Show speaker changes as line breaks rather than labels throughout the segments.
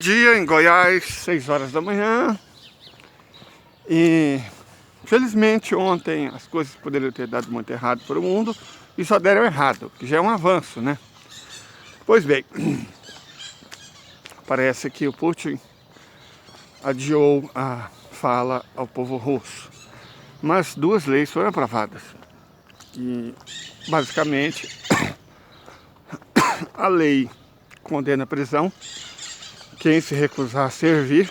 Dia em Goiás, 6 horas da manhã. E felizmente ontem as coisas poderiam ter dado muito errado para o mundo e só deram errado, que já é um avanço, né? Pois bem, parece que o Putin adiou a fala ao povo russo, mas duas leis foram aprovadas. E basicamente a lei condena a prisão quem se recusar a servir.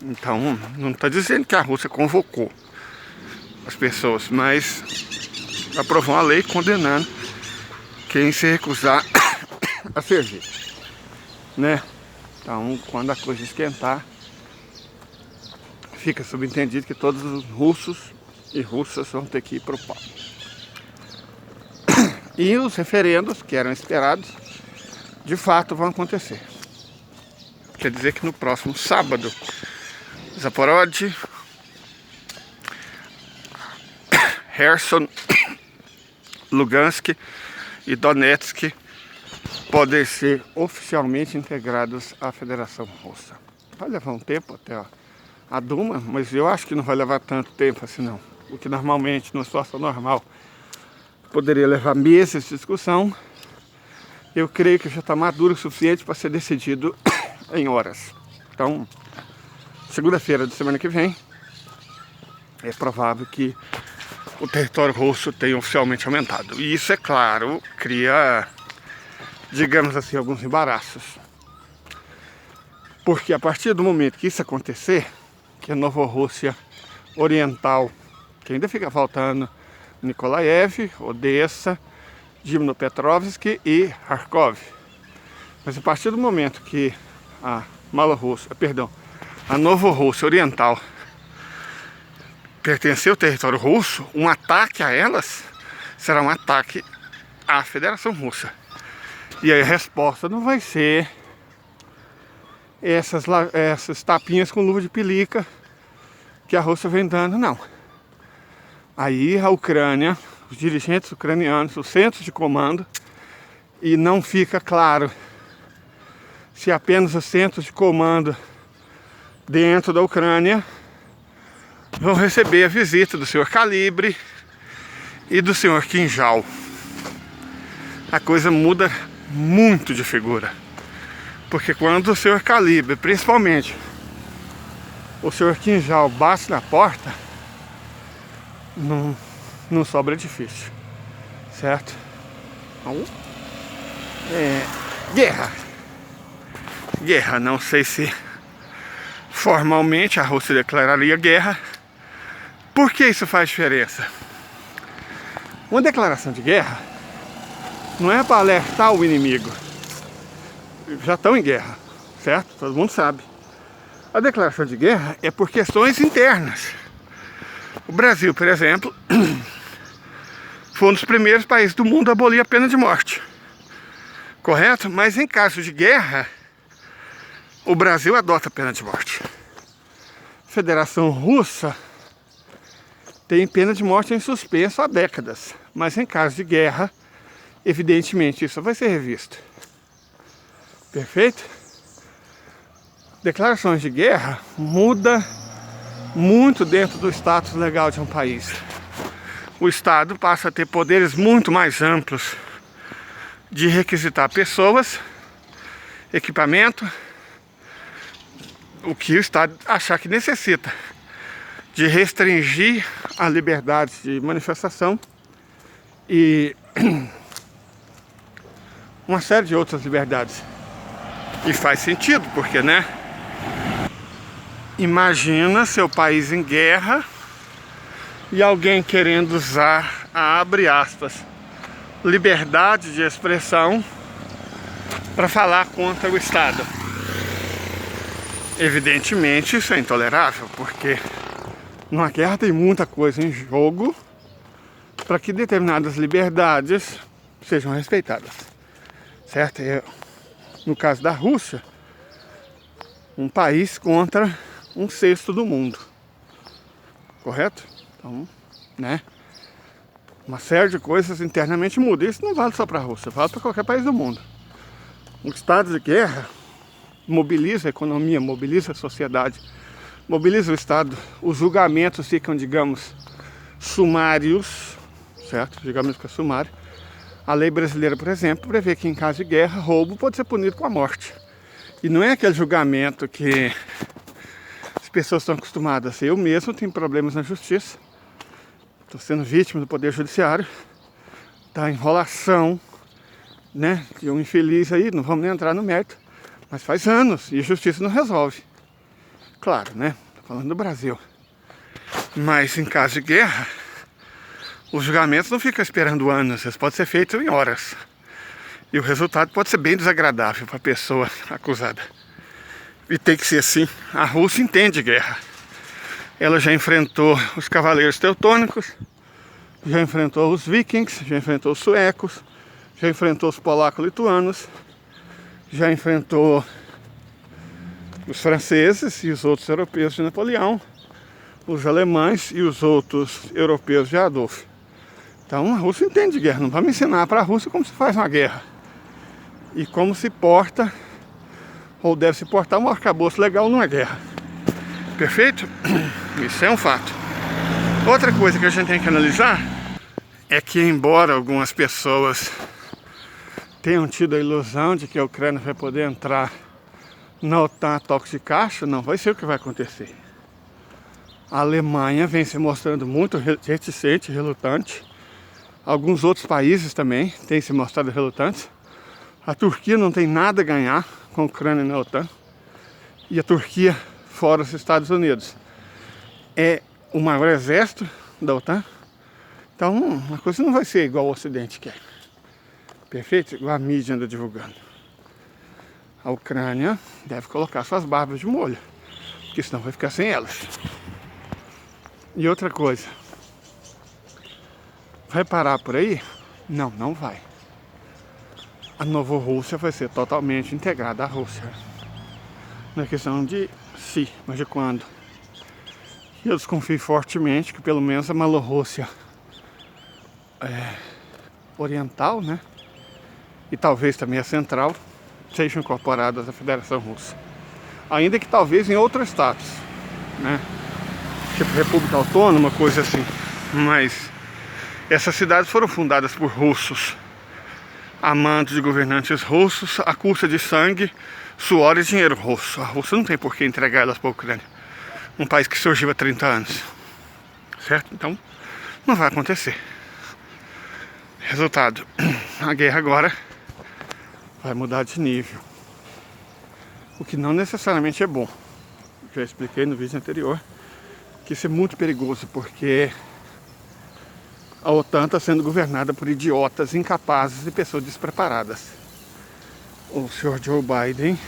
Então, não está dizendo que a Rússia convocou as pessoas, mas aprovou uma lei condenando quem se recusar a servir, né? Então, quando a coisa esquentar, fica subentendido que todos os russos e russas vão ter que ir para o pau. E os referendos, que eram esperados, de fato vão acontecer. Quer dizer que no próximo sábado, Zaporozhye, Kherson, Lugansk e Donetsk podem ser oficialmente integrados à Federação Russa. Vai levar um tempo até a Duma, mas eu acho que não vai levar tanto tempo assim não. O que normalmente, numa situação normal, poderia levar meses de discussão, eu creio que já está maduro o suficiente para ser decidido em horas. Então, segunda-feira da semana que vem, é provável que o território russo tenha oficialmente aumentado. E isso, é claro, cria, digamos assim, alguns embaraços. Porque a partir do momento que isso acontecer, que a Novorússia Oriental, que ainda fica faltando Nikolaev, Odessa, Dnipropetrovsk e Kharkov. Mas a partir do momento que a Novorússia Oriental pertencer ao território russo, um ataque a elas será um ataque à Federação Russa. E aí a resposta não vai ser essas tapinhas com luva de pelica que a Rússia vem dando, não. Aí a Ucrânia, os dirigentes ucranianos, os centros de comando, e não fica claro se apenas os centros de comando dentro da Ucrânia vão receber a visita do senhor Calibre e do senhor Kinjal. A coisa muda muito de figura, porque quando o senhor Calibre, principalmente o senhor Kinjal, bate na porta, não sobra edifício, certo? Então, guerra, não sei se formalmente a Rússia declararia guerra. Por que isso faz diferença? Uma declaração de guerra não é para alertar o inimigo. Já estão em guerra, certo? Todo mundo sabe. A declaração de guerra é por questões internas. O Brasil, por exemplo, foi um dos primeiros países do mundo a abolir a pena de morte. Correto? Mas em caso de guerra, o Brasil adota a pena de morte. A Federação Russa tem pena de morte em suspenso há décadas. Mas em caso de guerra, evidentemente isso vai ser revisto. Perfeito? Declarações de guerra muda muito dentro do status legal de um país. O Estado passa a ter poderes muito mais amplos de requisitar pessoas, equipamento, o que o Estado achar que necessita, de restringir a liberdade de manifestação e uma série de outras liberdades. E faz sentido, porque, né? Imagina seu país em guerra e alguém querendo usar, abre aspas, liberdade de expressão para falar contra o Estado. Evidentemente isso é intolerável, porque numa guerra tem muita coisa em jogo para que determinadas liberdades sejam respeitadas, certo? No caso da Rússia, um país contra um sexto do mundo, correto? Então, né? Uma série de coisas internamente muda. Isso não vale só para a Rússia, vale para qualquer país do mundo. Um estado de guerra mobiliza a economia, mobiliza a sociedade, mobiliza o Estado. Os julgamentos ficam, digamos, sumários, certo? Digamos que é sumário. A lei brasileira, por exemplo, prevê que em caso de guerra, roubo pode ser punido com a morte. E não é aquele julgamento que as pessoas estão acostumadas. Eu mesmo tenho problemas na justiça. Estou sendo vítima do Poder Judiciário. Da enrolação, né? De um infeliz aí, não vamos nem entrar no mérito. Mas faz anos e a justiça não resolve. Claro, né? Estou falando do Brasil. Mas em caso de guerra, os julgamentos não ficam esperando anos. Eles podem ser feitos em horas. E o resultado pode ser bem desagradável para a pessoa acusada. E tem que ser assim. A Rússia entende guerra. Ela já enfrentou os cavaleiros teutônicos, já enfrentou os vikings, já enfrentou os suecos, já enfrentou os polacos-lituanos, já enfrentou os franceses e os outros europeus de Napoleão, os alemães e os outros europeus de Adolfo. Então a Rússia entende guerra. Não vamos ensinar para a Rússia como se faz uma guerra. E como se porta, ou deve se portar, um arcabouço legal numa guerra. Perfeito? Isso é um fato. Outra coisa que a gente tem que analisar é que, embora algumas pessoas tenham tido a ilusão de que a Ucrânia vai poder entrar na OTAN a toque de caixa, não vai ser o que vai acontecer. A Alemanha vem se mostrando muito reticente, relutante. Alguns outros países também têm se mostrado relutantes. A Turquia não tem nada a ganhar com a Ucrânia na OTAN. E a Turquia, fora os Estados Unidos, é o maior exército da OTAN. Então, a coisa não vai ser igual ao Ocidente quer. Perfeito? Igual a mídia anda divulgando. A Ucrânia deve colocar suas barbas de molho, porque senão vai ficar sem elas. E outra coisa, vai parar por aí? Não, não vai. A Novorússia vai ser totalmente integrada à Rússia. Não é questão de se, mas de quando. E eu desconfio fortemente que pelo menos a Malorrússia oriental, né? E talvez também a central, sejam incorporadas à Federação Russa. Ainda que talvez em outros estados, né? Tipo República Autônoma, coisa assim. Mas essas cidades foram fundadas por russos, amantes de governantes russos, à custa de sangue, suor e dinheiro russo. A Rússia não tem por que entregar elas para a Ucrânia, um país que surgiu há 30 anos, certo? Então, não vai acontecer. Resultado, a guerra agora vai mudar de nível, o que não necessariamente é bom. Já expliquei no vídeo anterior que isso é muito perigoso, porque a OTAN está sendo governada por idiotas, incapazes e pessoas despreparadas. O senhor Joe Biden,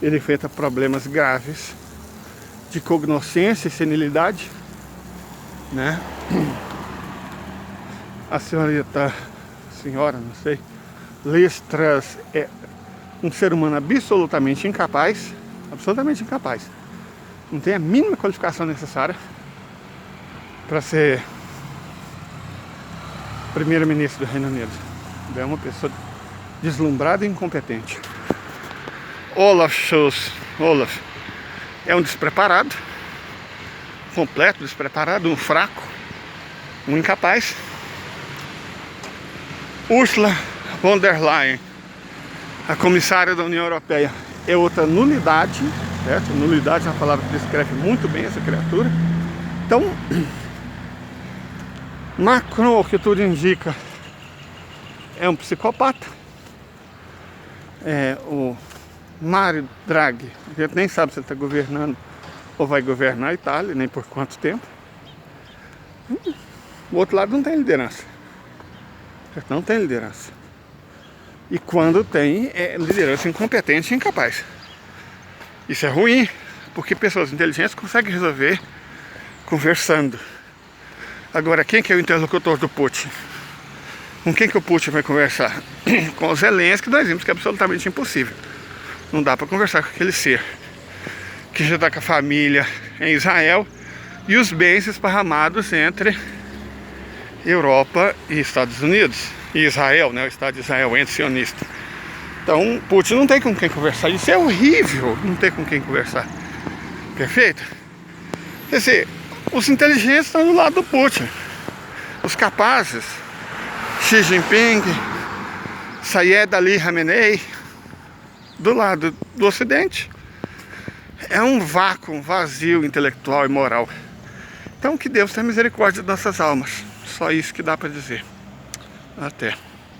ele enfrenta problemas graves de cognoscência e senilidade, né? A senhora, não sei, Liz Truss é um ser humano absolutamente incapaz, não tem a mínima qualificação necessária para ser primeiro-ministro do Reino Unido. É uma pessoa deslumbrada e incompetente. Olaf Scholz é um despreparado, completo despreparado, um fraco, um incapaz. Ursula von der Leyen, a comissária da União Europeia, é outra nulidade, certo? Nulidade é uma palavra que descreve muito bem essa criatura. Então, Macron, o que tudo indica, é um psicopata. O Mario Draghi, a gente nem sabe se ele está governando ou vai governar a Itália, nem por quanto tempo. O outro lado não tem liderança. Não tem liderança. E quando tem, é liderança incompetente e incapaz. Isso é ruim, porque pessoas inteligentes conseguem resolver conversando. Agora, quem que é o interlocutor do Putin? Com quem que o Putin vai conversar? Com o Zelensky, nós vimos que é absolutamente impossível. Não dá para conversar com aquele ser que já está com a família em Israel e os bens esparramados entre Europa e Estados Unidos. E Israel, né? O Estado de Israel, ente sionista. Então, Putin não tem com quem conversar. Isso é horrível, não ter com quem conversar. Perfeito? Quer dizer, os inteligentes estão do lado do Putin. Os capazes, Xi Jinping, Sayed Ali Khamenei, do lado do Ocidente. É um vácuo, um vazio intelectual e moral. Então que Deus tenha misericórdia de nossas almas. Só isso que dá para dizer. Até.